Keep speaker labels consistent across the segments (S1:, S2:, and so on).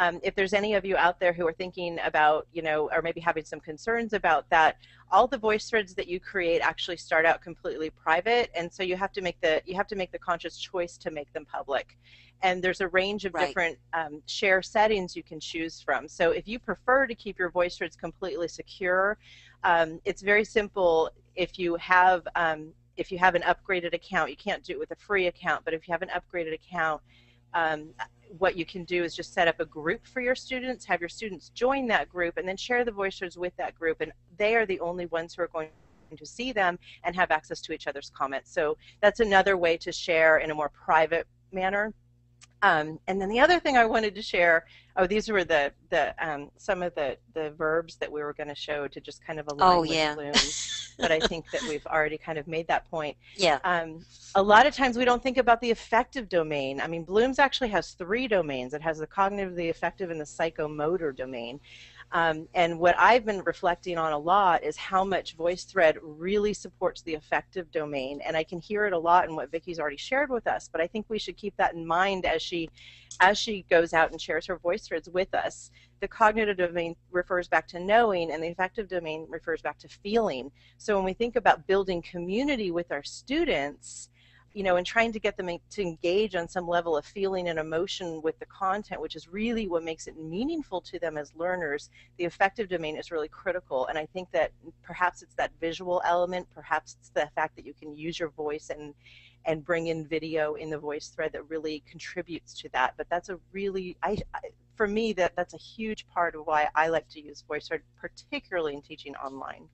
S1: If there's any of you out there who are thinking about, you know, or maybe having some concerns about that, all the voice threads that you create actually start out completely private, and so you have to make the conscious choice to make them public. And there's a range of
S2: Right.
S1: different share settings you can choose from. So if you prefer to keep your voice threads completely secure, it's very simple. If you have an upgraded account, you can't do it with a free account, but if you have an upgraded account, um, what you can do is just set up a group for your students, have your students join that group, and then share the voice threads with that group, and they are the only ones who are going to see them and have access to each other's comments. So that's another way to share in a more private manner. And then the other thing I wanted to share, oh, these were some of the verbs that we were going to show to just kind of
S2: Oh,
S1: align with
S2: yeah.
S1: Bloom, but I think that we've already kind of made that point.
S2: Yeah.
S1: A lot of times we don't think about the affective domain. I mean, Bloom's actually has 3 domains. It has the cognitive, the affective, and the psychomotor domain. And what I've been reflecting on a lot is how much VoiceThread really supports the affective domain, and I can hear it a lot in what Vicky's already shared with us, but I think we should keep that in mind as she goes out and shares her VoiceThreads with us. The cognitive domain refers back to knowing, and the affective domain refers back to feeling. So when we think about building community with our students, you know, and trying to get them to engage on some level of feeling and emotion with the content, which is really what makes it meaningful to them as learners, the affective domain is really critical. And I think that perhaps it's that visual element, perhaps it's the fact that you can use your voice and bring in video in the voice thread that really contributes to that. But that's a really, for me, that's a huge part of why I like to use VoiceThread, particularly in teaching online.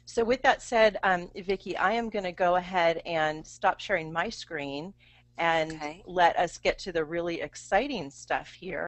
S1: So with that said, Vicki, I am going to go ahead and stop sharing my screen and
S2: Okay.
S1: let us get to the really exciting stuff here.